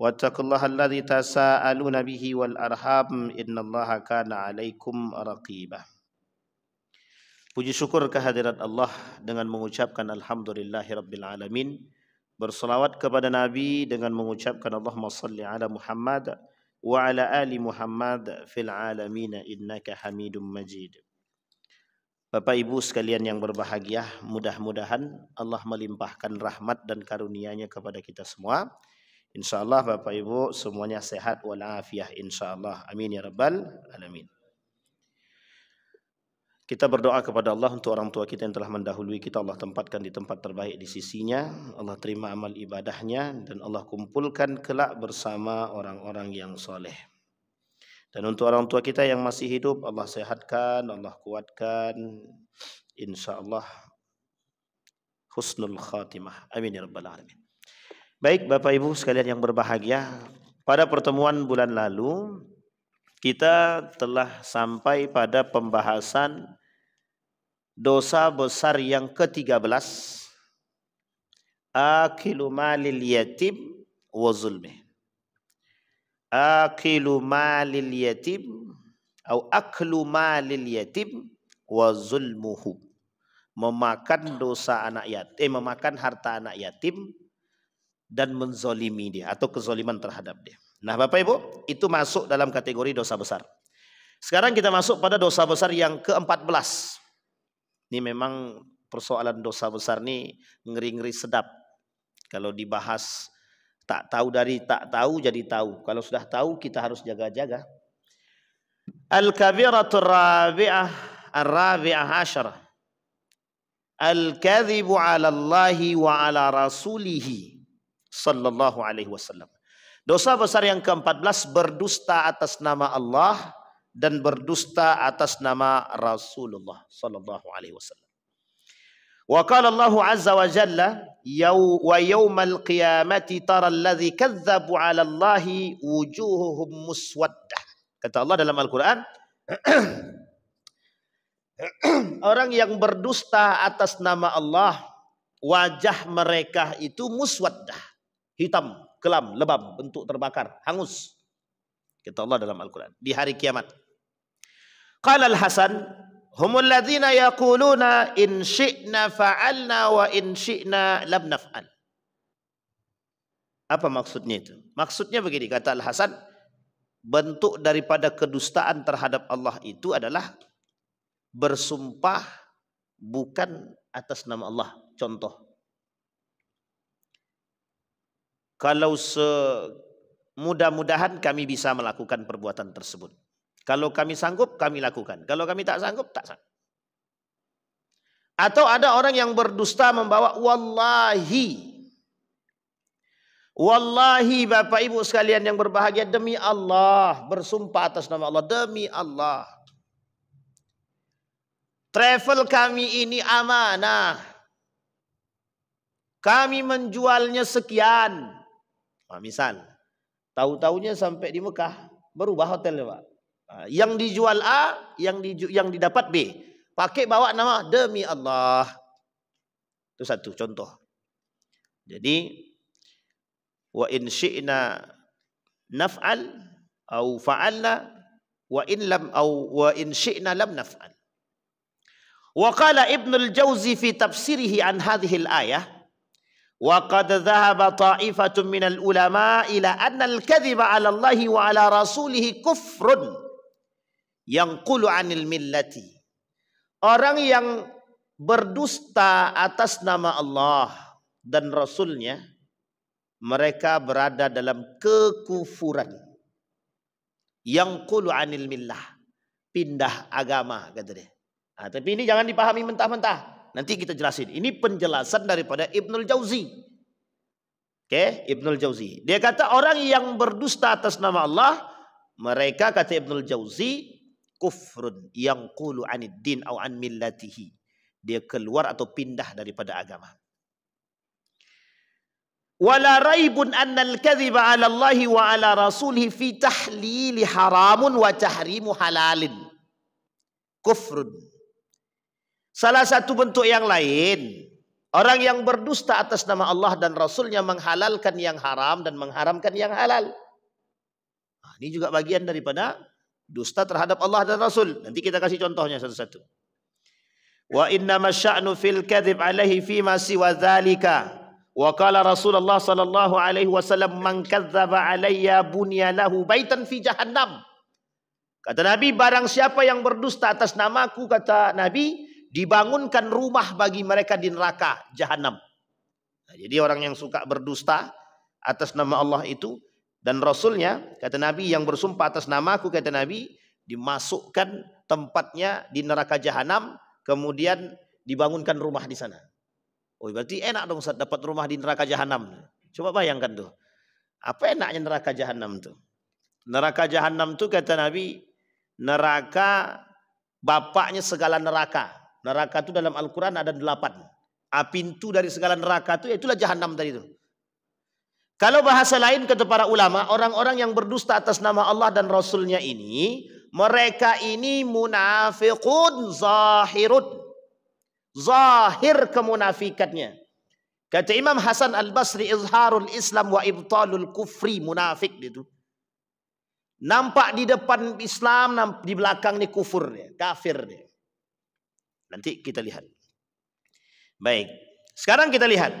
wattaqullaha alladzi tasaaluna bihi wal arham innallaha kana 'alaikum raqiba. Puji syukur kehadirat Allah dengan mengucapkan alhamdulillahirabbil alamin. Berselawat kepada Nabi dengan mengucapkan Allahumma salli ala Muhammad wa ala ali Muhammad fil alamin innaka Hamidum Majid. Bapak Ibu sekalian yang berbahagia, mudah-mudahan Allah melimpahkan rahmat dan karunia-Nya kepada kita semua. InsyaAllah Bapak Ibu semuanya sehat walafiat insyaAllah. Amin ya rabbal alamin. Kita berdoa kepada Allah untuk orang tua kita yang telah mendahului kita. Allah tempatkan di tempat terbaik di sisinya. Allah terima amal ibadahnya dan Allah kumpulkan kelak bersama orang-orang yang soleh. Dan untuk orang tua kita yang masih hidup, Allah sehatkan, Allah kuatkan. InsyaAllah husnul khatimah. Amin ya rabbal alamin. Baik Bapak Ibu sekalian yang berbahagia, pada pertemuan bulan lalu kita telah sampai pada pembahasan dosa besar yang ke-13, akilu malil yatim wa zulmih. Akilu malil yatim atau aklu malil yatim wa zulmuhu. Memakan dosa anak yatim, memakan harta anak yatim dan menzolimi dia atau kezoliman terhadap dia. Nah Bapak Ibu, itu masuk dalam kategori dosa besar. Sekarang kita masuk pada dosa besar yang ke-14. Ini memang persoalan dosa besar ini ngeri-ngeri sedap. Kalau dibahas tak tahu dari tak tahu jadi tahu. Kalau sudah tahu kita harus jaga-jaga. Al-kabiratur rabi'ah ar-rabi'ah asyarah. Al-kadhibu 'ala Allahi wa 'ala rasulihi sallallahu alaihi wasallam. Dosa besar yang ke-14 berdusta atas nama Allah dan berdusta atas nama Rasulullah sallallahu alaihi wasallam. Wa qala Allah azza wa jalla wa yaumal qiyamati tara alladhi kadzdzabu 'ala Allahi wujuhuhum muswaddah. Kata Allah dalam Al-Qur'an, orang yang berdusta atas nama Allah, wajah mereka itu muswaddah, hitam, kelam, lebam, bentuk terbakar, hangus. Kata Allah dalam Al-Quran di hari kiamat. Qala Al-Hasan, humul ladzina yaquluna in syi'na fa'alna wa in syi'na lam naf'al. Apa maksudnya itu? Maksudnya begini, kata Al-Hasan, bentuk daripada kedustaan terhadap Allah itu adalah bersumpah bukan atas nama Allah. Contoh, kalau mudah-mudahan kami bisa melakukan perbuatan tersebut. Kalau kami sanggup, kami lakukan. Kalau kami tak sanggup, tak sanggup. Atau ada orang yang berdusta membawa wallahi. Wallahi Bapak Ibu sekalian yang berbahagia, demi Allah, bersumpah atas nama Allah, demi Allah. Travel kami ini amanah. Kami menjualnya sekian. Nah, misal, tahu-tahunya sampai di Mekah berubah hotelnya Pak. Yang dijual A, yang didapat B. Pakai bawa nama demi Allah. Itu satu contoh. Jadi wa in syi'na naf'al au fa'alna wa in syi'na lam naf'al. Wa qala Ibnul Jauzi fi tafsirihi an hadhihi al-ayah, wa qad dhahaba ta'ifatun minal ulama ila anna al-kadhiba 'ala Allah wa 'ala rasulih kufrun yanqulu 'anil millati. Orang yang berdusta atas nama Allah dan Rasulnya, mereka berada dalam kekufuran. Yanqulu 'anil millah, pindah agama kata dia. Nah, tapi ini jangan dipahami mentah-mentah. Nanti kita jelasin. Ini penjelasan daripada Ibnul Jauzi. Oke, Ibnul Jauzi. Dia kata orang yang berdusta atas nama Allah, mereka kata Ibnul Jauzi kufrun yanqulu 'anid din au an millatihi. Dia keluar atau pindah daripada agama. Wala raibun annal kadhiba 'ala Allah wa 'ala rasulih fi tahlili haramun wa tahrimu halalin. Kufrun. Salah satu bentuk yang lain Orang yang berdusta atas nama Allah dan Rasulnya menghalalkan yang haram dan mengharamkan yang halal. Nah, ini juga bagian daripada dusta terhadap Allah dan Rasul. Nanti kita kasih contohnya satu-satu. Wa innama sya'nu fil kadhib alaihi fima siwa dzalika. Wa qala Rasulullah sallallahu alaihi wasallam man kadzdzaba alayya bunya lahu baitan fi jahannam. Kata Nabi, barang siapa yang berdusta atas namaku, kata Nabi, dibangunkan rumah bagi mereka di neraka jahanam. Nah, jadi orang yang suka berdusta atas nama Allah itu dan Rasulnya, kata Nabi, yang bersumpah atas namaku, kata Nabi, dimasukkan tempatnya di neraka jahanam, kemudian dibangunkan rumah di sana. Oh, berarti enak dong Ustaz dapat rumah di neraka jahanam. Coba bayangkan tuh. Apa enaknya neraka jahanam tuh? Neraka jahanam tuh kata Nabi, neraka bapaknya segala neraka. Neraka itu dalam Al-Quran ada 8. Pintu dari segala neraka itu itulah jahanam tadi itu. Kalau bahasa lain kata para ulama, orang-orang yang berdusta atas nama Allah dan Rasulnya ini, mereka ini munafiqun zahirun. Zahir kemunafikannya. Kata Imam Hasan Al-Basri, izharul Islam wa ibtalul kufri, munafik itu. Nampak di depan Islam, di belakang ni kufur dia, kafir dia. Nanti kita lihat. Baik, sekarang kita lihat.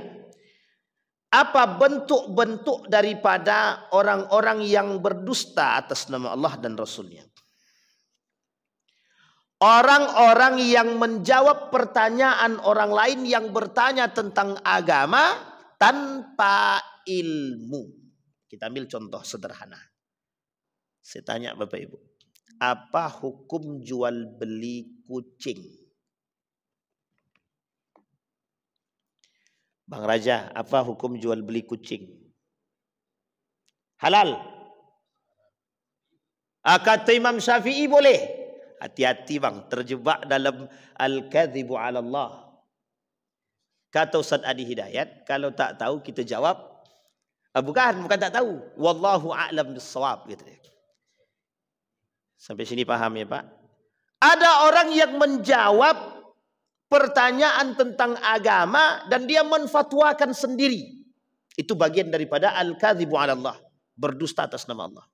Apa bentuk-bentuk daripada orang-orang yang berdusta atas nama Allah dan Rasulnya? Orang-orang yang menjawab pertanyaan orang lain yang bertanya tentang agama tanpa ilmu. Kita ambil contoh sederhana. Saya tanya Bapak Ibu, apa hukum jual beli kucing? Bang Raja, apa hukum jual beli kucing? Halal. Kata Imam Syafi'i boleh. Hati-hati bang, terjebak dalam al-kadhibu ala Allah. Kata Ustaz Adi Hidayat, kalau tak tahu kita jawab, bukan tak tahu. Wallahu a'lam bis-shawab gitu. Sampai sini paham ya Pak? Ada orang yang menjawab pertanyaan tentang agama dan dia menfatwakan sendiri. Itu bagian daripada al-kadhibu ala Allah, berdusta atas nama Allah.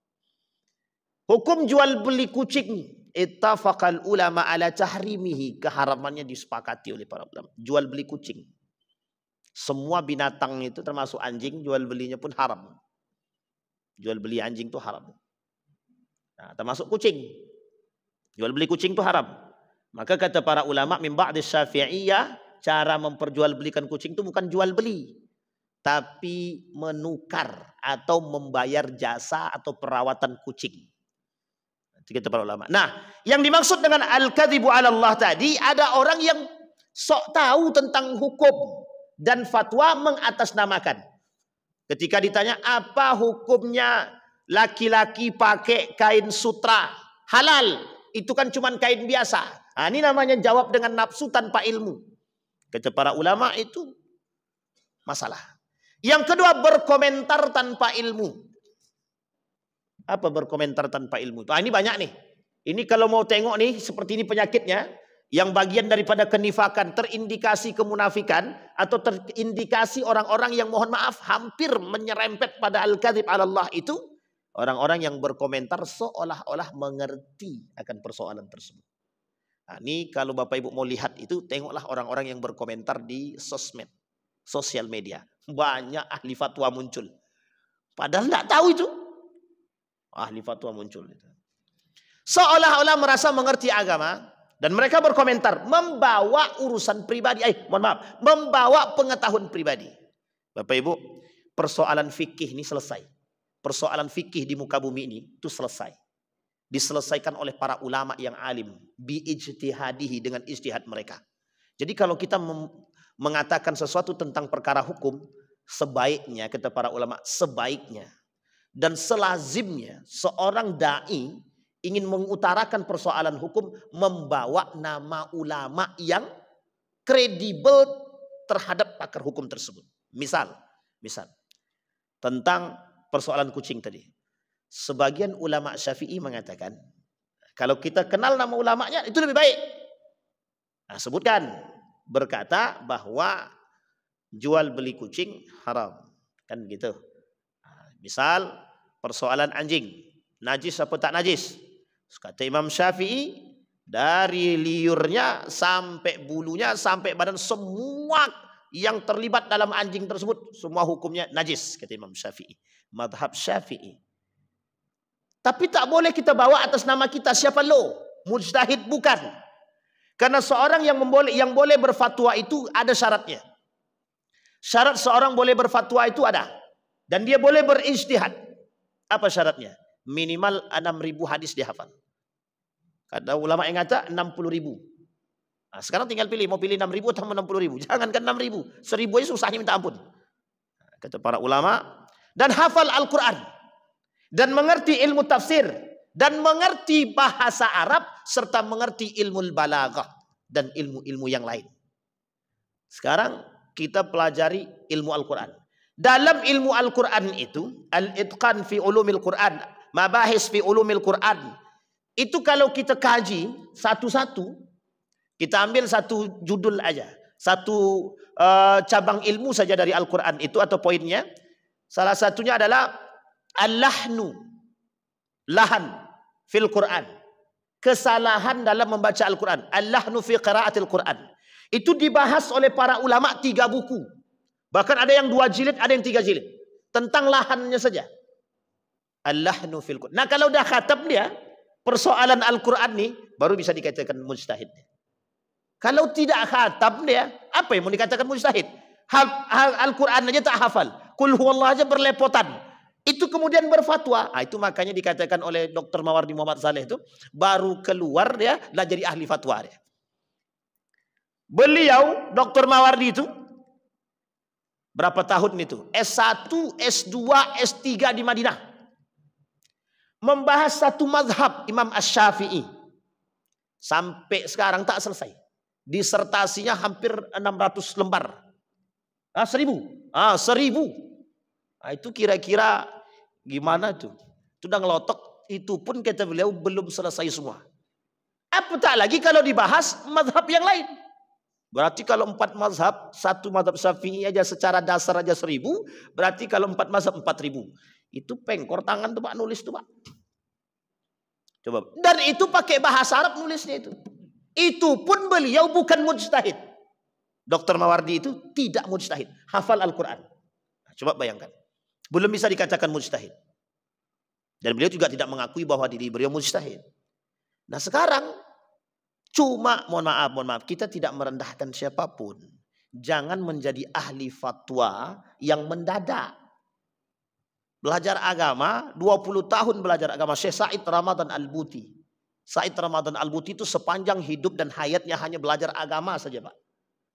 Hukum jual beli kucing, ittafaqal ulama ala tahrimihi, keharamannya disepakati oleh para ulama. Jual beli kucing. Semua binatang itu termasuk anjing, jual belinya pun haram. Jual beli anjing itu haram. Nah, termasuk kucing. Jual beli kucing itu haram. Maka kata para ulama min ba'di Syafi'iyah, cara memperjualbelikan kucing itu bukan jual beli, tapi menukar atau membayar jasa atau perawatan kucing. Itu kata para ulama. Nah, yang dimaksud dengan al-kadhibu ala Allah tadi, ada orang yang sok tahu tentang hukum dan fatwa mengatasnamakan. Ketika ditanya apa hukumnya laki-laki pakai kain sutra, halal, itu kan cuma kain biasa. Nah, ini namanya jawab dengan nafsu tanpa ilmu. Kata para ulama itu masalah. Yang kedua, berkomentar tanpa ilmu. Apa berkomentar tanpa ilmu? Nah, ini banyak nih. Ini kalau mau tengok nih, seperti ini penyakitnya. Yang bagian daripada kenifakan, terindikasi kemunafikan, atau terindikasi orang-orang yang mohon maaf hampir menyerempet pada al-kadhib ala Allah itu. Orang-orang yang berkomentar seolah-olah mengerti akan persoalan tersebut. Nah, ini kalau Bapak Ibu mau lihat itu, tengoklah orang-orang yang berkomentar di sosmed, sosial media. Banyak ahli fatwa muncul. Padahal tidak tahu itu. Ahli fatwa muncul. Seolah-olah merasa mengerti agama. Dan mereka berkomentar, membawa urusan pribadi. Membawa pengetahuan pribadi. Bapak Ibu, persoalan fikih ini selesai. Persoalan fikih di muka bumi ini itu selesai. Diselesaikan oleh para ulama yang alim, biijtihadihi, dengan ijtihad mereka. Jadi kalau kita mengatakan sesuatu tentang perkara hukum, sebaiknya kata para ulama, sebaiknya dan selazimnya seorang dai ingin mengutarakan persoalan hukum membawa nama ulama yang kredibel terhadap pakar hukum tersebut. Misal tentang persoalan kucing tadi. Sebagian ulama Syafi'i mengatakan, kalau kita kenal nama ulamanya itu lebih baik. Nah, sebutkan, berkata bahwa jual beli kucing haram. Kan gitu. Misal persoalan anjing, najis apa tak najis? Kata Imam Syafi'i, dari liurnya sampai bulunya sampai badan, semua yang terlibat dalam anjing tersebut semua hukumnya najis, kata Imam Syafi'i. Madhab Syafi'i. Tapi tak boleh kita bawa atas nama kita. Siapa lo? Mujtahid bukan. Karena seorang yang boleh berfatwa itu ada syaratnya. Syarat seorang boleh berfatwa itu ada. Dan dia boleh berijtihad. Apa syaratnya? Minimal 6.000 hadis dihafal. Kata ulama yang kata 60.000. Nah, sekarang tinggal pilih, mau pilih 6.000 atau 60.000. Jangankan 6.000, 1.000 aja susahnya minta ampun. Kata para ulama. Dan hafal Al-Quran. Dan mengerti ilmu tafsir. Dan mengerti bahasa Arab. Serta mengerti ilmu balaghah. Dan ilmu-ilmu yang lain. Sekarang kita pelajari ilmu Al-Quran. Dalam ilmu Al-Quran itu, al-itqan fi ulumil Quran, mabahis fi ulumil Quran, itu kalau kita kaji satu-satu, kita ambil satu judul aja, satu cabang ilmu saja dari Al-Quran itu atau poinnya, salah satunya adalah al-lahnu, lahan fil Quran, kesalahan dalam membaca Al-Quran, al-lahnu fi qiraatil Quran. Itu dibahas oleh para ulama 3 buku. Bahkan ada yang 2 jilid, ada yang 3 jilid. Tentang lahannya saja. Al-lahnu fil Quran. Nah kalau dah khatam dia, persoalan Al-Quran nih, baru bisa dikatakan mujtahid. Kalau tidak khatam dia, apa yang mau dikatakan mujtahid? Al-Quran aja tak hafal. Qul huwallah aja berlepotan. Itu kemudian berfatwa. Nah, itu makanya dikatakan oleh Dr. Mawardi Muhammad Saleh itu, baru keluar dia, lah jadi ahli fatwa dia. Beliau, Dr. Mawardi itu, berapa tahun itu? S1, S2, S3 di Madinah. Membahas satu mazhab Imam Asy-Syafi'i. Sampai sekarang tak selesai. Disertasinya hampir 600 lembar. 1.000. 1.000. Nah, itu kira-kira gimana tuh? Itu udah ngelotok. Itu pun kata beliau belum selesai semua. Apatah lagi kalau dibahas mazhab yang lain. Berarti kalau 4 mazhab, satu mazhab Syafi'i aja secara dasar aja 1.000, berarti kalau 4 mazhab 4.000. Itu pengkor tangan tuh Pak, nulis tuh Pak. Coba. Dan itu pakai bahasa Arab nulisnya itu. Itu pun beliau bukan mujtahid. Dr. Mawardi itu tidak mujtahid, hafal Al-Quran. Nah, coba bayangkan. Belum bisa dikatakan mujtahid. Dan beliau juga tidak mengakui bahwa diri beliau mujtahid. Nah sekarang cuma, mohon maaf, kita tidak merendahkan siapapun. Jangan menjadi ahli fatwa yang mendadak. Belajar agama, 20 tahun belajar agama. Syekh Said Ramadan Al-Buti. Said Ramadan Al-Buti itu sepanjang hidup dan hayatnya hanya belajar agama saja Pak.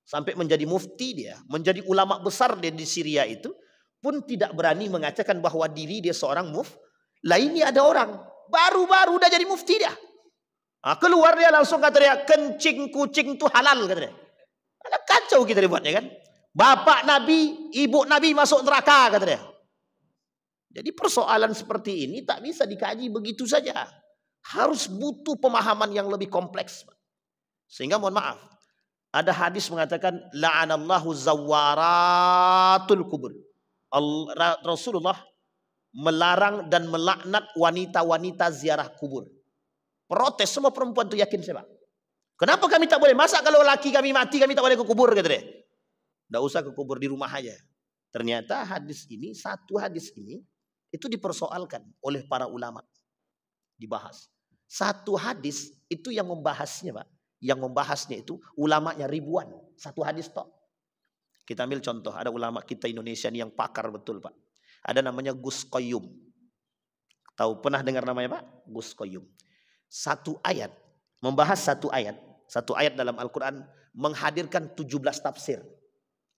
Sampai menjadi mufti dia, menjadi ulama besar dia di Syria itu, pun tidak berani mengatakan bahwa diri dia seorang mufti. Lah ini ada orang, baru-baru udah jadi mufti dia. Nah, keluar dia langsung kata dia, kencing kucing itu halal kata dia. Ada kacau kita dibuatnya kan. Bapak Nabi, ibu Nabi masuk neraka kata dia. Jadi persoalan seperti ini tak bisa dikaji begitu saja. Harus butuh pemahaman yang lebih kompleks. Sehingga mohon maaf, ada hadis mengatakan la'anallahu zawaratul kubur. Rasulullah melarang dan melaknat wanita-wanita ziarah kubur. Protes semua perempuan itu, yakin saya Pak. Kenapa kami tak boleh? Masa kalau laki kami mati kami tak boleh ke kubur kata dia. Tidak usah ke kubur, di rumah aja. Ternyata hadis ini, satu hadis ini itu dipersoalkan oleh para ulama. Dibahas. Satu hadis itu yang membahasnya Pak. Yang membahasnya itu ulamanya ribuan. Satu hadis toh. Kita ambil contoh, ada ulama kita Indonesia ini yang pakar betul Pak. Ada namanya Gus Qayyum. Tahu, pernah dengar namanya Pak? Gus Qayyum. Satu ayat, membahas satu ayat dalam Al-Quran menghadirkan 17 tafsir.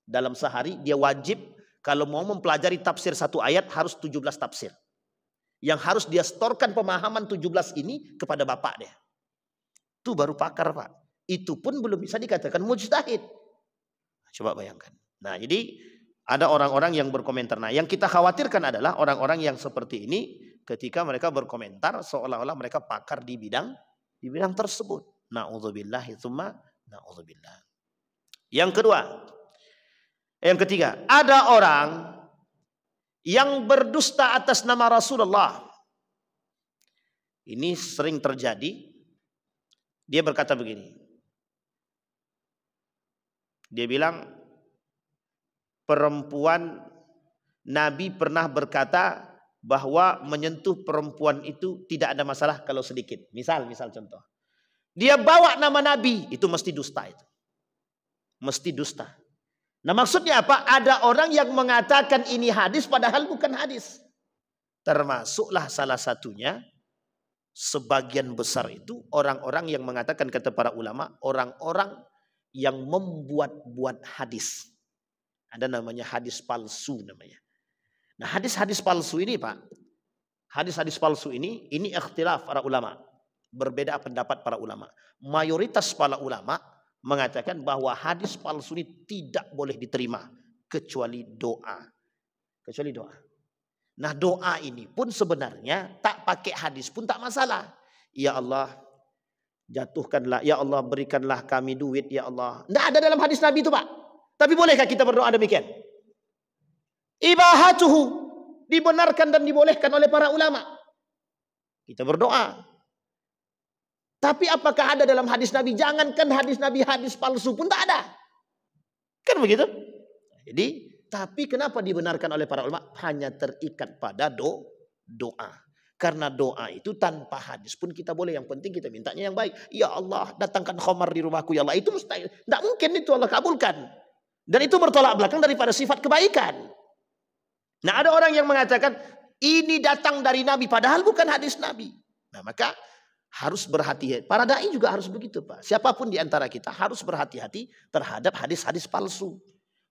Dalam sehari dia wajib kalau mau mempelajari tafsir satu ayat harus 17 tafsir. Yang harus dia setorkan pemahaman 17 ini kepada bapak dia. Itu baru pakar Pak. Itu pun belum bisa dikatakan mujtahid. Coba bayangkan. Nah jadi ada orang-orang yang berkomentar. Nah yang kita khawatirkan adalah orang-orang yang seperti ini ketika mereka berkomentar seolah-olah mereka pakar di bidang tersebut. Na'udzubillah, tsumma na'udzubillah. Yang kedua, Yang ketiga, ada orang yang berdusta atas nama Rasulullah. Ini sering terjadi. Dia berkata begini. Dia bilang, perempuan, Nabi pernah berkata bahwa menyentuh perempuan itu tidak ada masalah kalau sedikit. Misal contoh. Dia bawa nama Nabi, itu mesti dusta itu. Mesti dusta. Nah maksudnya apa? Ada orang yang mengatakan ini hadis padahal bukan hadis. Termasuklah salah satunya, sebagian besar itu orang-orang yang mengatakan, kata para ulama, orang-orang yang membuat-buat hadis. Ada namanya hadis palsu namanya. Nah hadis-hadis palsu ini Pak, hadis-hadis palsu ini ikhtilaf para ulama. Berbeda pendapat para ulama. Mayoritas para ulama mengatakan bahwa hadis palsu ini tidak boleh diterima. Kecuali doa. Kecuali doa. Nah doa ini pun sebenarnya tak pakai hadis pun tak masalah. Ya Allah jatuhkanlah, ya Allah berikanlah kami duit, ya Allah. Tidak ada dalam hadis Nabi itu Pak. Tapi bolehkah kita berdoa demikian? Ibahatuhu, dibenarkan dan dibolehkan oleh para ulama. Kita berdoa. Tapi apakah ada dalam hadis Nabi? Jangankan hadis Nabi, hadis palsu pun tak ada. Kan begitu? Jadi, tapi kenapa dibenarkan oleh para ulama? Hanya terikat pada doa. Karena doa itu tanpa hadis pun kita boleh. Yang penting kita mintanya yang baik. Ya Allah, datangkan khamar di rumahku. Ya Allah, itu mustahil. Tidak mungkin itu Allah kabulkan. Dan itu bertolak belakang daripada sifat kebaikan. Nah ada orang yang mengatakan ini datang dari Nabi padahal bukan hadis Nabi. Nah maka harus berhati-hati. Para dai juga harus begitu Pak. Siapapun di antara kita harus berhati-hati terhadap hadis-hadis palsu.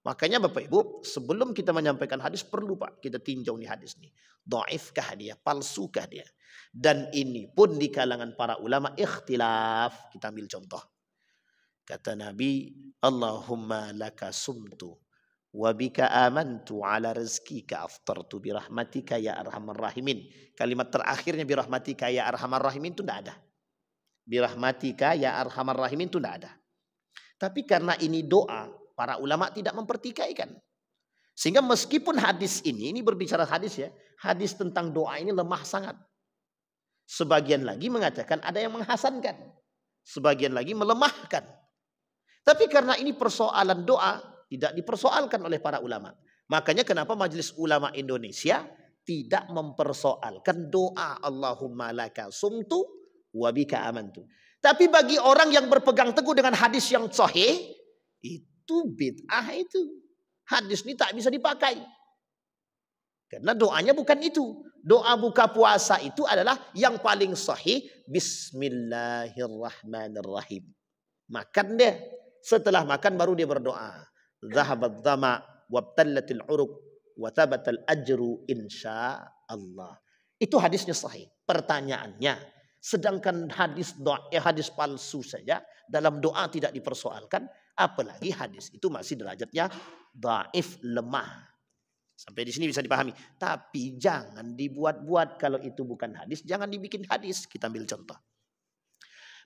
Makanya Bapak Ibu sebelum kita menyampaikan hadis perlu Pak kita tinjau nih hadis nih. Dhaifkah dia? Palsukah dia? Dan ini pun di kalangan para ulama ikhtilaf. Kita ambil contoh. Kata Nabi, Allahumma laka sumtu. Wabika amantu ala rizkika aftartu birahmatika ya arhamar rahimin. Kalimat terakhirnya birahmatika ya arhamar rahimin itu tidak ada. Birahmatika ya arhamar rahimin itu tidak ada. Tapi karena ini doa, para ulama tidak mempertikaikan. Sehingga meskipun hadis ini berbicara hadis ya, hadis tentang doa ini lemah sangat. Sebagian lagi mengatakan ada yang menghasankan. Sebagian lagi melemahkan. Tapi karena ini persoalan doa, tidak dipersoalkan oleh para ulama. Makanya kenapa Majelis Ulama Indonesia tidak mempersoalkan doa Allahumma laka sumtu wa bika amantu. Tapi bagi orang yang berpegang teguh dengan hadis yang sahih, itu bid'ah itu. Hadis ini tak bisa dipakai. Karena doanya bukan itu. Doa buka puasa itu adalah yang paling sahih. Bismillahirrahmanirrahim. Makan dia. Setelah makan baru dia berdoa. Zahabat dhama wabtallatil uruq wa thabatal ajru insyaallah. Itu hadisnya sahih. Pertanyaannya, sedangkan hadis palsu saja dalam doa tidak dipersoalkan, apalagi hadis itu masih derajatnya dhaif, lemah. Sampai di sini bisa dipahami. Tapi jangan dibuat-buat. Kalau itu bukan hadis, jangan dibikin hadis. Kita ambil contoh.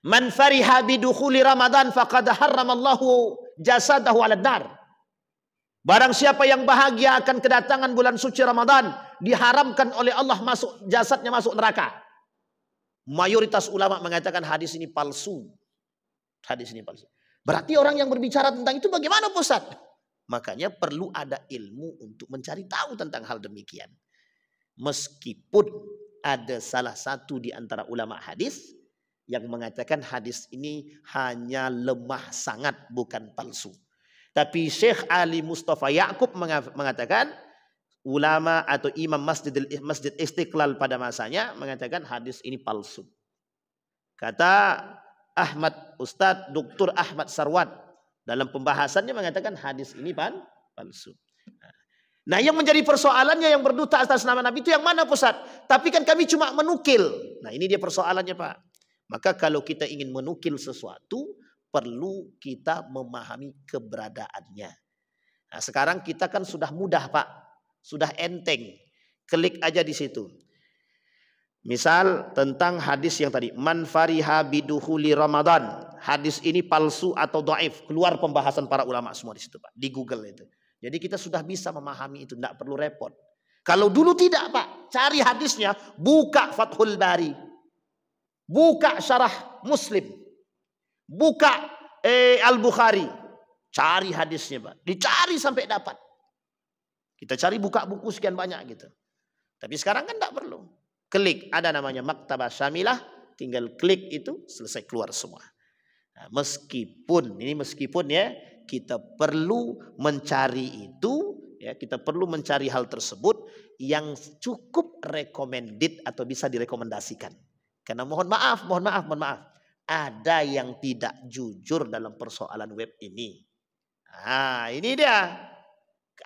Man fariha bidukhuli Ramadan faqad harramallahu jasadahu 'alan nar. Barang siapa yang bahagia akan kedatangan bulan suci Ramadan, diharamkan oleh Allah jasadnya masuk neraka. Mayoritas ulama mengatakan hadis ini palsu. Hadis ini palsu. Berarti orang yang berbicara tentang itu bagaimana Ustaz? Makanya perlu ada ilmu untuk mencari tahu tentang hal demikian. Meskipun ada salah satu di antara ulama hadis yang mengatakan hadis ini hanya lemah sangat, bukan palsu. Tapi Syekh Ali Mustafa Ya'qub mengatakan, ulama atau imam Masjid Istiqlal pada masanya mengatakan hadis ini palsu. Kata Ustadz Dr. Ahmad Sarwat dalam pembahasannya mengatakan hadis ini palsu. Nah yang menjadi persoalannya yang berdusta atas nama Nabi itu yang mana Ustaz? Tapi kan kami cuma menukil. Nah ini dia persoalannya Pak. Maka kalau kita ingin menukil sesuatu, perlu kita memahami keberadaannya. Nah, sekarang kita kan sudah mudah Pak. Sudah enteng. Klik aja di situ. Misal tentang hadis yang tadi. Man fariha bidukhuli Ramadan. Hadis ini palsu atau dhaif. Keluar pembahasan para ulama semua di situ Pak. Di Google itu. Jadi kita sudah bisa memahami itu, tidak perlu repot. Kalau dulu tidak Pak, cari hadisnya, buka Fathul Bari, buka Syarah Muslim, buka Al-Bukhari, cari hadisnya Pak, dicari sampai dapat. Kita cari buka buku sekian banyak gitu. Tapi sekarang kan tidak perlu. Klik, ada namanya Maktabah Syamilah, tinggal klik itu selesai keluar semua. Nah, meskipun ya kita perlu mencari itu, ya kita perlu mencari hal tersebut yang cukup recommended atau bisa direkomendasikan. Karena mohon maaf, ada yang tidak jujur dalam persoalan web ini. Nah, ini dia.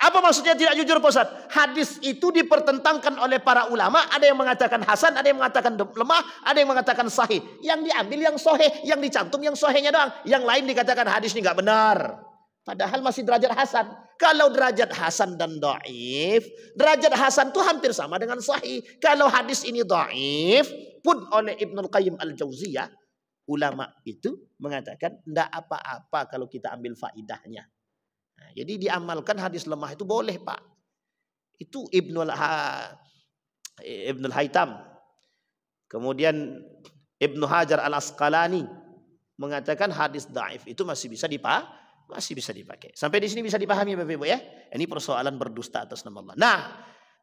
Apa maksudnya tidak jujur Pak Ustaz? Hadis itu dipertentangkan oleh para ulama. Ada yang mengatakan hasan, ada yang mengatakan lemah, ada yang mengatakan sahih. Yang diambil yang sahih, yang dicantum yang sahihnya doang. Yang lain dikatakan hadis ini nggak benar. Padahal masih derajat hasan. Kalau derajat hasan dan dhaif, derajat hasan itu hampir sama dengan sahih. Kalau hadis ini dhaif pun oleh Ibnul Qayyim Al-Jauziyah, ulama itu mengatakan tidak apa-apa kalau kita ambil faidahnya. Nah, jadi diamalkan hadis lemah itu boleh Pak. Itu Ibnul Haytham. Kemudian Ibnu Hajar Al-Asqalani mengatakan hadis dhaif itu masih bisa dipakai. Sampai di sini bisa dipahami Bapak Ibu ya. Ini persoalan berdusta atas nama Allah. Nah,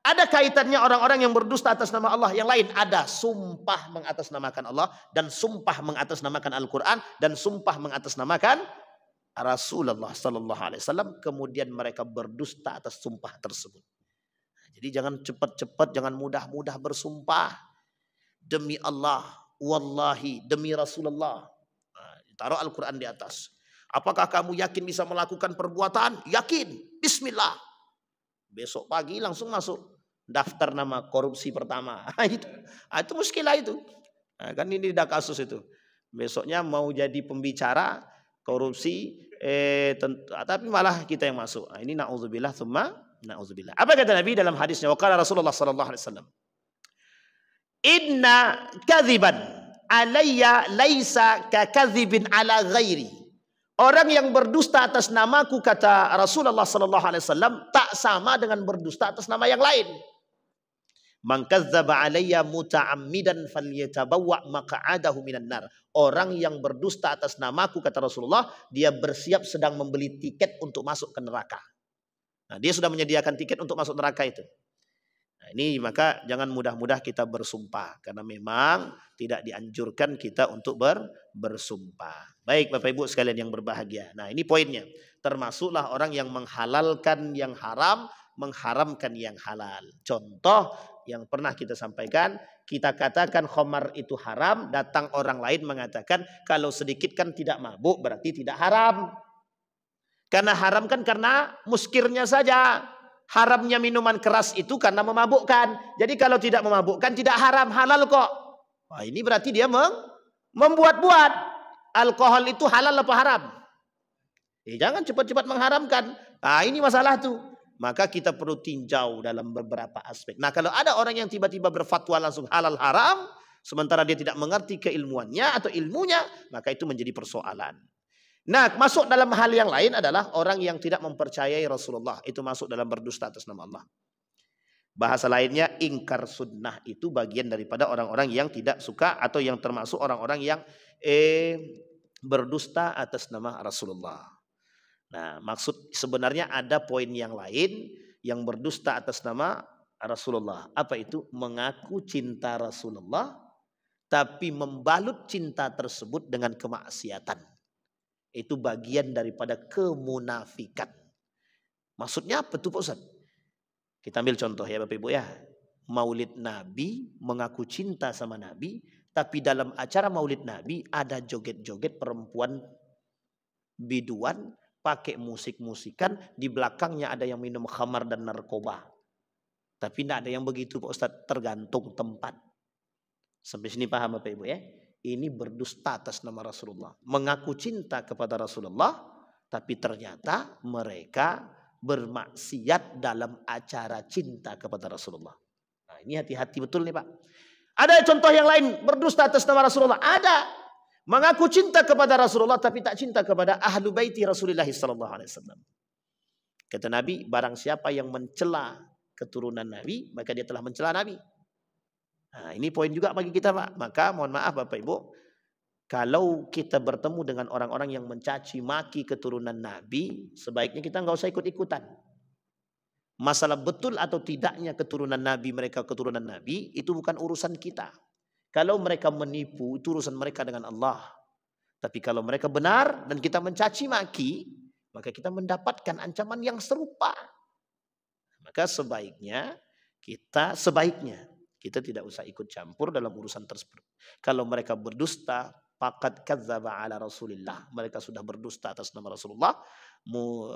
ada kaitannya orang-orang yang berdusta atas nama Allah yang lain. Ada sumpah mengatasnamakan Allah, dan sumpah mengatasnamakan Al-Quran, dan sumpah mengatasnamakan Rasulullah Sallallahu Alaihi Wasallam. Kemudian mereka berdusta atas sumpah tersebut. Jadi jangan cepat-cepat, jangan mudah-mudah bersumpah. Demi Allah, wallahi, demi Rasulullah. Taruh Al-Quran di atas. Apakah kamu yakin bisa melakukan perbuatan? Yakin. Bismillah. Besok pagi langsung masuk daftar nama korupsi pertama. Itu muskilah itu. Nah, kan ini dah kasus itu. Besoknya mau jadi pembicara korupsi, tapi malah kita yang masuk. Nah, ini na'udzubillah tsumma na'udzubillah. Apa kata Nabi dalam hadisnya? Waqala Rasulullah sallallahu alaihi wasallam, "Inna kadziban alayya laisa ka kadzibin ala ghairi." Orang yang berdusta atas namaku, kata Rasulullah sallallahu alaihi wasallam, tak sama dengan berdusta atas nama yang lain. Man kadzdzaba alayya muta'ammidan falyatabawwa maq'adahu minan nar. Orang yang berdusta atas namaku, kata Rasulullah, dia bersiap sedang membeli tiket untuk masuk ke neraka. Nah, dia sudah menyediakan tiket untuk masuk neraka itu. Nah, ini maka jangan mudah-mudah kita bersumpah, karena memang tidak dianjurkan kita untuk bersumpah. Baik Bapak Ibu sekalian yang berbahagia. Nah, ini poinnya. Termasuklah orang yang menghalalkan yang haram, mengharamkan yang halal. Contoh yang pernah kita sampaikan, kita katakan khamar itu haram, datang orang lain mengatakan kalau sedikit kan tidak mabuk, berarti tidak haram. Karena haram kan karena muskirnya saja. Haramnya minuman keras itu karena memabukkan. Jadi kalau tidak memabukkan tidak haram, halal kok. Wah, ini berarti dia membuat-buat. Alkohol itu halal apa haram? Jangan cepat-cepat mengharamkan. Nah, ini masalah tuh. Maka kita perlu tinjau dalam beberapa aspek. Nah, kalau ada orang yang tiba-tiba berfatwa langsung halal haram, sementara dia tidak mengerti keilmuannya atau ilmunya, maka itu menjadi persoalan. Nah, masuk dalam hal yang lain adalah orang yang tidak mempercayai Rasulullah. Itu masuk dalam berdusta atas nama Allah. Bahasa lainnya, ingkar sunnah itu bagian daripada orang-orang yang tidak suka atau yang termasuk orang-orang yang berdusta atas nama Rasulullah. Nah, maksud sebenarnya ada poin yang lain yang berdusta atas nama Rasulullah. Apa itu? Mengaku cinta Rasulullah, tapi membalut cinta tersebut dengan kemaksiatan. Itu bagian daripada kemunafikan. Maksudnya apa tuh Pak Ustaz? Kita ambil contoh ya Bapak Ibu ya. Maulid Nabi, mengaku cinta sama Nabi, tapi dalam acara maulid Nabi ada joget-joget perempuan biduan, pakai musik-musikan, di belakangnya ada yang minum khamar dan narkoba. Tapi tidak ada yang begitu Pak Ustaz, tergantung tempat. Sampai sini paham Bapak Ibu ya? Ini berdusta atas nama Rasulullah. Mengaku cinta kepada Rasulullah, tapi ternyata mereka bermaksiat dalam acara cinta kepada Rasulullah. Nah, ini hati-hati betul nih Pak. Ada contoh yang lain berdusta atas nama Rasulullah. Ada. Mengaku cinta kepada Rasulullah tapi tak cinta kepada ahlu baiti Rasulullah sallallahu alaihi wasallam. Kata Nabi, barang siapa yang mencela keturunan Nabi, maka dia telah mencela Nabi. Nah, ini poin juga bagi kita, Pak. Maka mohon maaf Bapak Ibu, kalau kita bertemu dengan orang-orang yang mencaci maki keturunan Nabi, sebaiknya kita nggak usah ikut-ikutan. Masalah betul atau tidaknya keturunan Nabi, mereka keturunan Nabi, itu bukan urusan kita. Kalau mereka menipu, itu urusan mereka dengan Allah. Tapi kalau mereka benar dan kita mencaci maki, maka kita mendapatkan ancaman yang serupa. Maka sebaiknya kita tidak usah ikut campur dalam urusan tersebut. Kalau mereka berdusta, faqad kadzdzaba ala Rasulillah. Mereka sudah berdusta atas nama Rasulullah.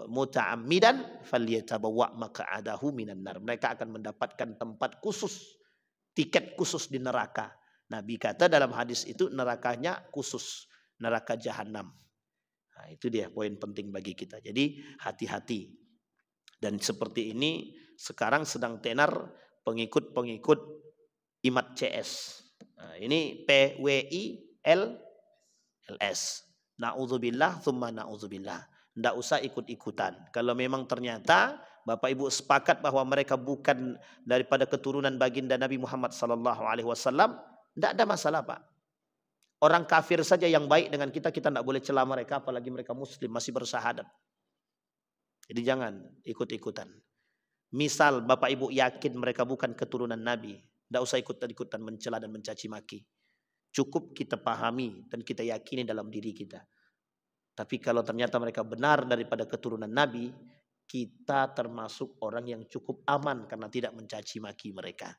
Muta'ammidan falyatabawwa maq'adahu minan nar. Mereka akan mendapatkan tempat khusus, tiket khusus di neraka. Nabi kata dalam hadis itu nerakanya khusus, neraka jahanam. Nah, itu dia poin penting bagi kita. Jadi hati-hati. Dan seperti ini sekarang sedang tenar pengikut-pengikut IMAT CS. Nah, ini PWILS. Na'udzubillah thumma na'udzubillah. Tidak usah ikut-ikutan. Kalau memang ternyata Bapak Ibu sepakat bahwa mereka bukan daripada keturunan baginda Nabi Muhammad SAW, tidak ada masalah, Pak. Orang kafir saja yang baik dengan kita tidak boleh celah mereka, apalagi mereka muslim masih bersahadat. Jadi jangan ikut-ikutan. Misal Bapak Ibu yakin mereka bukan keturunan Nabi, tidak usah ikut-ikutan mencela dan mencaci maki. Cukup kita pahami dan kita yakini dalam diri kita. Tapi kalau ternyata mereka benar daripada keturunan Nabi, kita termasuk orang yang cukup aman karena tidak mencaci maki mereka.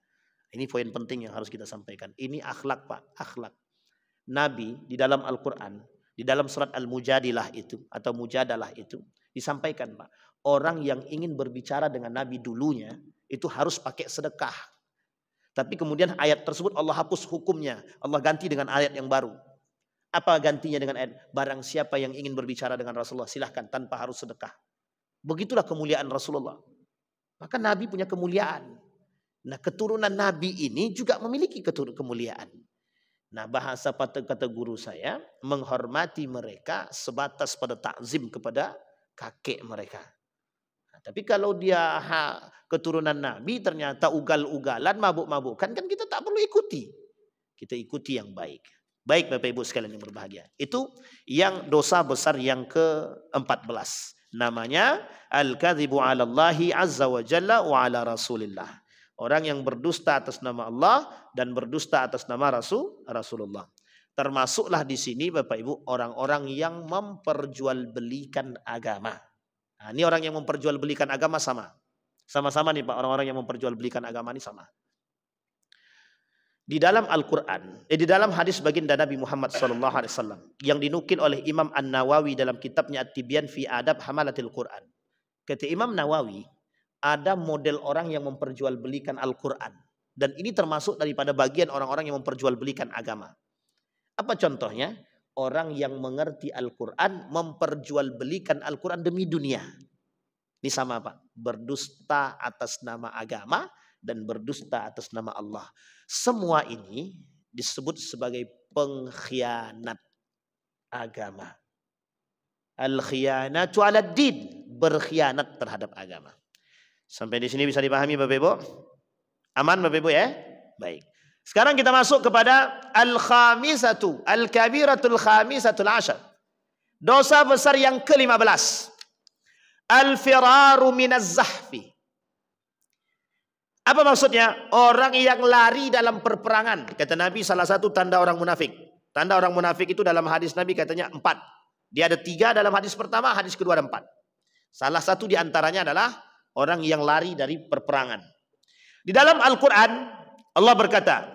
Ini poin penting yang harus kita sampaikan. Ini akhlak, Pak, akhlak. Nabi di dalam Al-Quran, di dalam surat Al-Mujadilah itu atau Mujadalah itu disampaikan, Pak, orang yang ingin berbicara dengan Nabi dulunya itu harus pakai sedekah. Tapi kemudian ayat tersebut Allah hapus hukumnya, Allah ganti dengan ayat yang baru. Apa gantinya dengan ayat? Barang siapa yang ingin berbicara dengan Rasulullah silahkan tanpa harus sedekah. Begitulah kemuliaan Rasulullah. Maka Nabi punya kemuliaan. Nah, keturunan Nabi ini juga memiliki kemuliaan. Nah, bahasa kata guru saya, menghormati mereka sebatas pada takzim kepada kakek mereka. Nah, tapi kalau dia keturunan Nabi ternyata ugal-ugalan, mabuk-mabukan, kan kita tak perlu ikuti. Kita ikuti yang baik. Baik Bapak Ibu sekalian yang berbahagia. Itu yang dosa besar yang ke-14. Namanya al-kadzibu 'ala Allahi 'azza wa jalla wa 'ala Rasulillah. Orang yang berdusta atas nama Allah dan berdusta atas nama Rasulullah. Termasuklah di sini Bapak Ibu orang-orang yang memperjualbelikan agama. Nah, ini orang yang memperjualbelikan agama sama-sama nih Pak, orang-orang yang memperjualbelikan agama ini sama. Di dalam Al-Quran, di dalam hadis baginda Nabi Muhammad SAW yang dinukil oleh Imam An-Nawawi dalam kitabnya At-Tibyan fi Adab Hamalatil Quran. Kata Imam Nawawi, ada model orang yang memperjualbelikan Al-Quran. Dan ini termasuk daripada bagian orang-orang yang memperjualbelikan agama. Apa contohnya? Orang yang mengerti Al-Quran memperjualbelikan Al-Quran demi dunia. Ini sama Pak. Berdusta atas nama agama dan berdusta atas nama Allah. Semua ini disebut sebagai pengkhianat agama. Al-khiyanatu 'ala din, berkhianat terhadap agama. Sampai di sini bisa dipahami Bapak Ibu? Aman Bapak Ibu ya? Baik. Sekarang kita masuk kepada al-khamisatu, al-kabiratul khamisatul ashar. Dosa besar yang ke-15. Al-firaru minaz zahfi. Apa maksudnya? Orang yang lari dalam perperangan. Kata Nabi salah satu tanda orang munafik. Tanda orang munafik itu dalam hadis Nabi katanya 4. Dia ada 3 dalam hadis pertama, hadis kedua ada 4. Salah satu di antaranya adalah orang yang lari dari perperangan. Di dalam Al-Quran Allah berkata,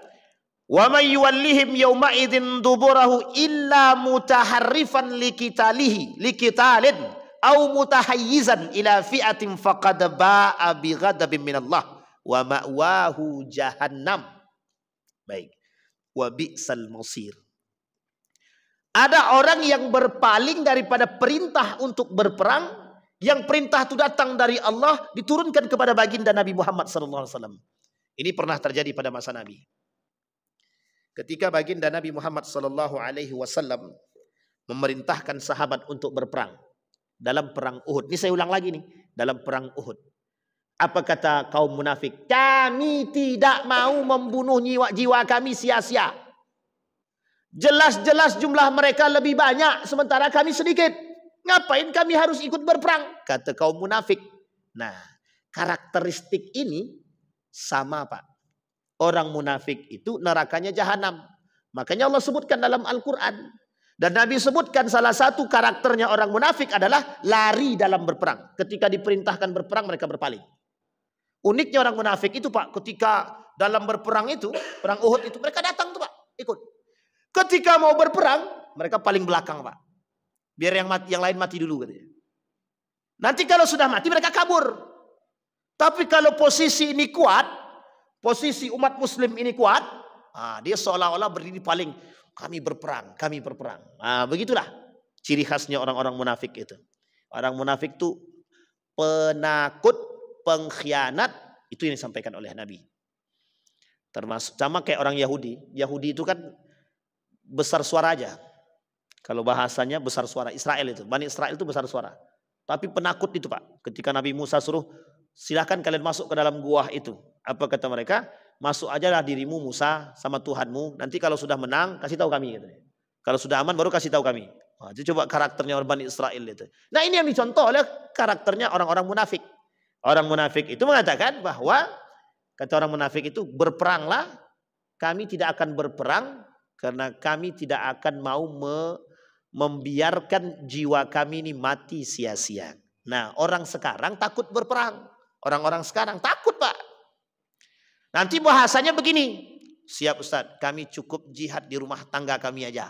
"Wa may yuwallihim yawma idzin duburahu illa mutaharrifan liqitalin aw mutahayyizan ila fi'atin faqad ba'a bi ghadabin minallah wa ma'wahu jahannam." Baik. Wa bi'sal masir. Ada orang yang berpaling daripada perintah untuk berperang, yang perintah itu datang dari Allah, diturunkan kepada baginda Nabi Muhammad SAW. Ini pernah terjadi pada masa Nabi. Ketika baginda Nabi Muhammad SAW memerintahkan sahabat untuk berperang. dalam perang Uhud. Ini saya ulang lagi nih, dalam perang Uhud. Apa kata kaum munafik? Kami tidak mau membunuh jiwa kami sia-sia. Jelas-jelas jumlah mereka lebih banyak, sementara kami sedikit. Ngapain kami harus ikut berperang? Kata kaum munafik. Nah, karakteristik ini sama Pak. Orang munafik itu nerakanya jahanam. Makanya Allah sebutkan dalam Al-Quran. Dan Nabi sebutkan salah satu karakternya orang munafik adalah lari dalam berperang. Ketika diperintahkan berperang mereka berpaling. Uniknya orang munafik itu Pak, ketika dalam berperang itu, perang Uhud itu mereka datang tuh Pak, ikut. Ketika mau berperang, mereka paling belakang Pak. Biar yang lain mati dulu katanya. Nanti kalau sudah mati mereka kabur. Tapi kalau posisi ini kuat, posisi umat muslim ini kuat, dia seolah-olah berdiri paling, kami berperang, kami berperang. Nah, begitulah ciri khasnya orang-orang munafik itu. Orang munafik itu penakut, pengkhianat, itu yang disampaikan oleh Nabi. Termasuk sama kayak orang Yahudi. Yahudi itu kan besar suara aja. Kalau bahasanya besar suara. Israel itu, Bani Israel itu besar suara. Tapi penakut itu Pak. Ketika Nabi Musa suruh, silahkan kalian masuk ke dalam gua itu. Apa kata mereka? Masuk aja lah dirimu Musa sama Tuhanmu. Nanti kalau sudah menang kasih tahu kami. Gitu. Kalau sudah aman baru kasih tahu kami. Nah, itu coba karakternya orang Bani Israel itu. Nah ini yang dicontoh oleh karakternya orang-orang munafik. Orang munafik itu mengatakan bahwa kata orang munafik itu berperanglah. Kami tidak akan berperang karena kami tidak akan mau membiarkan jiwa kami ini mati sia-sia. Nah orang sekarang takut berperang. Orang-orang sekarang takut Pak. Nanti bahasanya begini, siap Ustadz, kami cukup jihad di rumah tangga kami aja.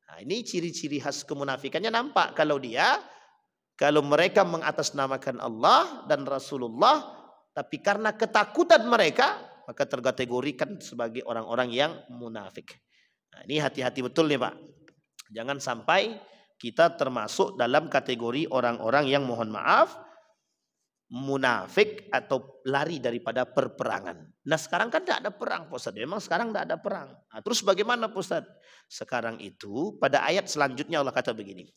Nah, ini ciri-ciri khas kemunafikannya nampak kalau mereka mengatasnamakan Allah dan Rasulullah, tapi karena ketakutan mereka, maka terkategorikan sebagai orang-orang yang munafik. Nah, ini hati-hati betul nih Pak. Jangan sampai kita termasuk dalam kategori orang-orang yang mohon maaf, munafik atau lari daripada perperangan. Nah sekarang kan tidak ada perang Pak Ustaz. Memang sekarang tidak ada perang. Nah, terus bagaimana Pak Ustaz? Sekarang itu pada ayat selanjutnya Allah kata begini.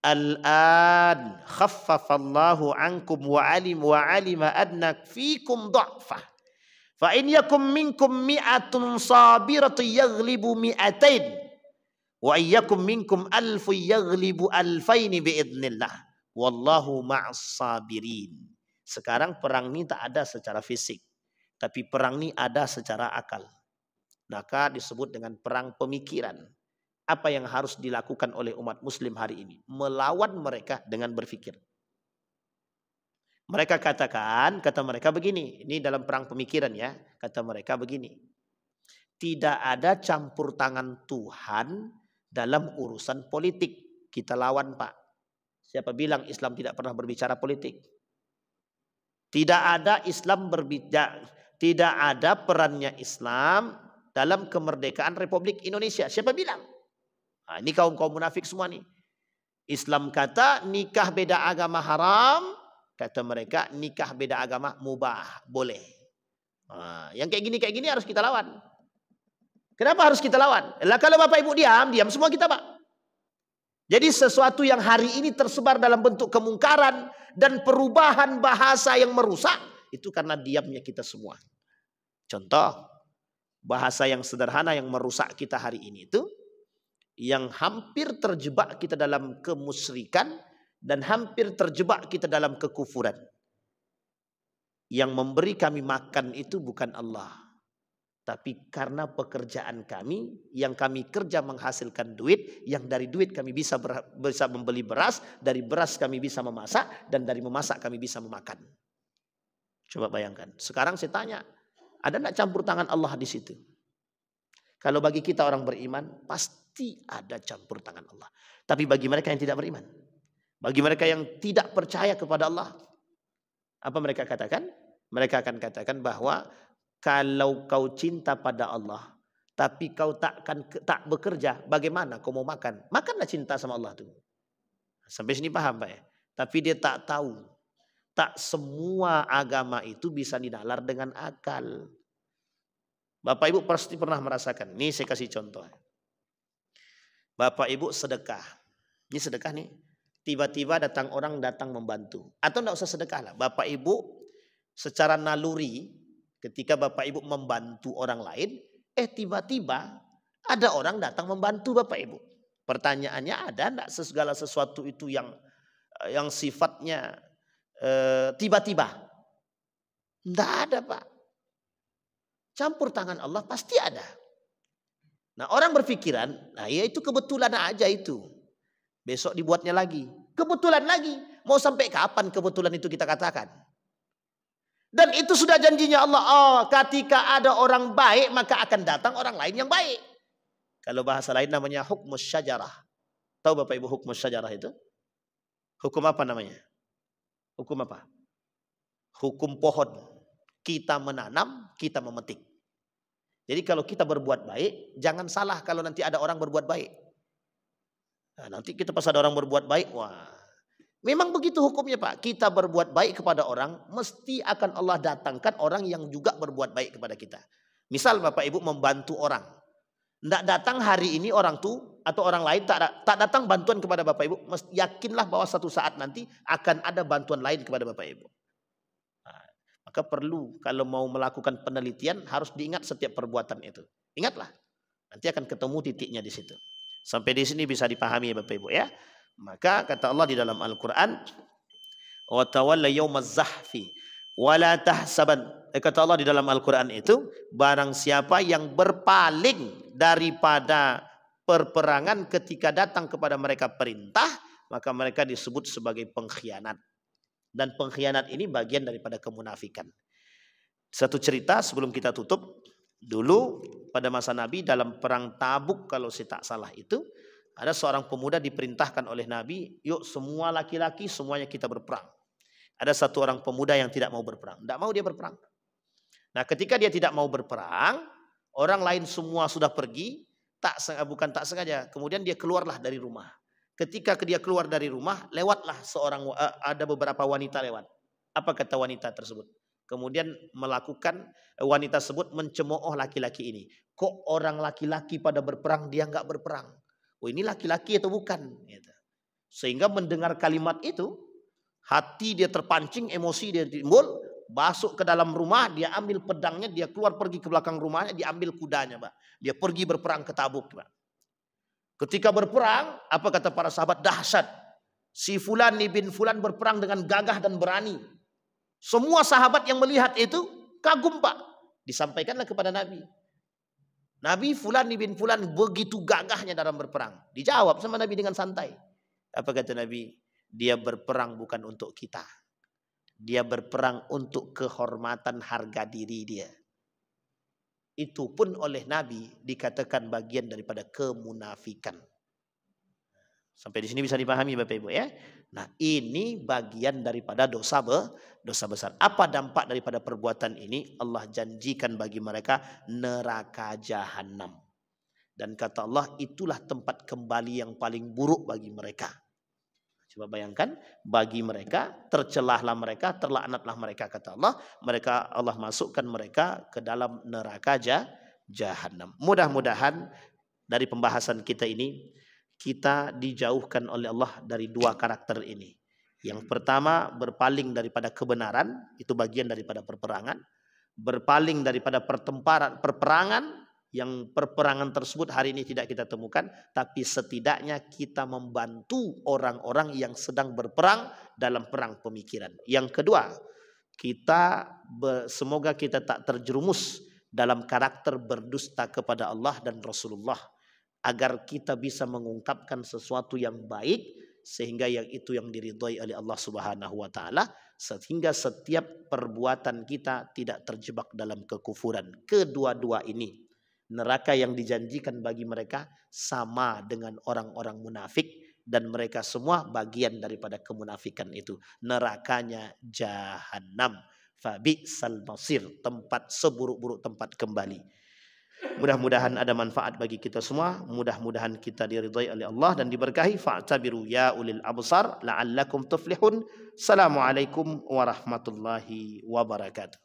Al-an khaffafallahu ankum wa alima adna fikum dha'fah. Fa in yakum minkum mi'atun sabiratun yaghlibu mi'atain. Wa iyyakum minkum alfu yaghlibu alfaini biidnillah. Wallahu ma'as sabirin. Sekarang perang ini tak ada secara fisik. Tapi perang ini ada secara akal. Maka disebut dengan perang pemikiran. Apa yang harus dilakukan oleh umat muslim hari ini? Melawan mereka dengan berpikir. Mereka kata mereka begini. Ini dalam perang pemikiran ya. Kata mereka begini. Tidak ada campur tangan Tuhan dalam urusan politik. Kita lawan Pak. Siapa bilang Islam tidak pernah berbicara politik? Tidak ada tidak ada perannya Islam dalam kemerdekaan Republik Indonesia. Siapa bilang? Nah, ini kaum munafik semua nih. Islam kata nikah beda agama haram, kata mereka nikah beda agama mubah, boleh. Nah, yang kayak gini harus kita lawan. Kenapa harus kita lawan? Lah kalau Bapak Ibu diam semua kita Pak. Jadi sesuatu yang hari ini tersebar dalam bentuk kemungkaran dan perubahan bahasa yang merusak, itu karena diamnya kita semua. Contoh, bahasa yang sederhana yang merusak kita hari ini itu, yang hampir terjebak kita dalam kemusyrikan dan hampir terjebak kita dalam kekufuran. Yang memberi kami makan itu bukan Allah. Tapi karena pekerjaan kami, yang kami kerja menghasilkan duit, yang dari duit kami bisa membeli beras, dari beras kami bisa memasak, dan dari memasak kami bisa memakan. Coba bayangkan. Sekarang saya tanya, ada enggak campur tangan Allah di situ? Kalau bagi kita orang beriman, pasti ada campur tangan Allah. Tapi bagi mereka yang tidak beriman, bagi mereka yang tidak percaya kepada Allah, apa mereka katakan? Mereka akan katakan bahwa kalau kau cinta pada Allah, tapi kau tak bekerja, bagaimana kau mau makan? Makanlah cinta sama Allah tuh. Sampai sini paham Pak ya? Tapi dia tak tahu. Tak semua agama itu bisa dinalar dengan akal. Bapak Ibu pasti pernah merasakan. Nih saya kasih contoh. Bapak Ibu sedekah. Ini sedekah nih. tiba-tiba datang orang datang membantu. Atau tidak usah sedekah lah. Bapak Ibu secara naluri ketika Bapak Ibu membantu orang lain, tiba-tiba ada orang datang membantu Bapak Ibu. Pertanyaannya, ada tidak segala sesuatu itu yang sifatnya tiba-tiba? Tidak ada, Pak. Campur tangan Allah pasti ada. Nah, orang berpikiran, nah ya itu kebetulan aja itu. Besok dibuatnya lagi. Kebetulan lagi. Mau sampai kapan kebetulan itu kita katakan? Dan itu sudah janjinya Allah. Oh, ketika ada orang baik, maka akan datang orang lain yang baik. Kalau bahasa lain namanya hukmus syajarah. Tahu Bapak Ibu hukmus syajarah itu? Hukum apa namanya? Hukum apa? Hukum pohon. Kita menanam, kita memetik. Jadi kalau kita berbuat baik, jangan salah kalau nanti ada orang berbuat baik. Nah, nanti kita pas ada orang berbuat baik, wah. Memang begitu hukumnya, Pak. Kita berbuat baik kepada orang, mesti akan Allah datangkan orang yang juga berbuat baik kepada kita. Misal Bapak Ibu membantu orang. Tidak datang hari ini orang tuh atau orang lain tak datang bantuan kepada Bapak Ibu. Yakinlah bahwa satu saat nanti akan ada bantuan lain kepada Bapak Ibu. Maka perlu kalau mau melakukan penelitian harus diingat setiap perbuatan itu. Ingatlah. Nanti akan ketemu titiknya di situ. Sampai di sini bisa dipahami ya Bapak Ibu ya. Maka kata Allah di dalam Al-Qur'an, "Wa tawalla yaumaz zahfi wa la tahsaban." Kata Allah di dalam Al-Qur'an itu, barang siapa yang berpaling daripada perperangan ketika datang kepada mereka perintah, maka mereka disebut sebagai pengkhianat. Dan pengkhianat ini bagian daripada kemunafikan. Satu cerita sebelum kita tutup. Dulu pada masa Nabi dalam perang Tabuk kalau saya tak salah itu. Ada seorang pemuda diperintahkan oleh Nabi. Yuk semua laki-laki semuanya kita berperang. Ada satu orang pemuda yang tidak mau berperang. Tidak mau dia berperang. Nah ketika dia tidak mau berperang. Orang lain semua sudah pergi. Bukan tak sengaja. Kemudian dia keluarlah dari rumah. Ketika dia keluar dari rumah, lewatlah ada beberapa wanita lewat. Apa kata wanita tersebut? Kemudian wanita tersebut mencemooh laki-laki ini. Kok orang laki-laki pada berperang, dia nggak berperang? Oh ini laki-laki atau bukan? Sehingga mendengar kalimat itu, hati dia terpancing, emosi dia timbul, masuk ke dalam rumah, dia ambil pedangnya, dia keluar pergi ke belakang rumahnya, dia ambil kudanya, Pak. Dia pergi berperang ke Tabuk, Pak. Ketika berperang, apa kata para sahabat? Dahsyat. Si Fulan bin Fulan berperang dengan gagah dan berani. Semua sahabat yang melihat itu kagum, Pak. Disampaikanlah kepada Nabi. Nabi Fulan bin Fulan begitu gagahnya dalam berperang. Dijawab sama Nabi dengan santai. Apa kata Nabi? Dia berperang bukan untuk kita. Dia berperang untuk kehormatan harga diri dia. Itu pun oleh Nabi dikatakan bagian daripada kemunafikan. Sampai di sini bisa dipahami Bapak Ibu ya. Nah ini bagian daripada dosa besar. Apa dampak daripada perbuatan ini? Allah janjikan bagi mereka neraka jahanam. Dan kata Allah itulah tempat kembali yang paling buruk bagi mereka. Coba bayangkan, bagi mereka, tercelahlah mereka, terlaknatlah mereka, kata Allah. Allah masukkan mereka ke dalam neraka jahanam. Mudah-mudahan dari pembahasan kita ini, kita dijauhkan oleh Allah dari dua karakter ini. Yang pertama, berpaling daripada kebenaran, itu bagian daripada perperangan. Berpaling daripada perperangan, yang perperangan tersebut hari ini tidak kita temukan, tapi setidaknya kita membantu orang-orang yang sedang berperang dalam perang pemikiran. Yang kedua, semoga kita tak terjerumus dalam karakter berdusta kepada Allah dan Rasulullah, agar kita bisa mengungkapkan sesuatu yang baik sehingga yang itu yang diridhai oleh Allah Subhanahu wa taala, sehingga setiap perbuatan kita tidak terjebak dalam kekufuran. Kedua-dua ini, neraka yang dijanjikan bagi mereka sama dengan orang-orang munafik, dan mereka semua bagian daripada kemunafikan itu. Nerakanya jahanam. Fabi'sal masir, tempat seburuk-buruk tempat kembali. Mudah-mudahan ada manfaat bagi kita semua. Mudah-mudahan kita diridhai oleh Allah dan diberkahi. Fa'tabiru ya ulil absar la'allakum tuflihun. Assalamualaikum warahmatullahi wabarakatuh.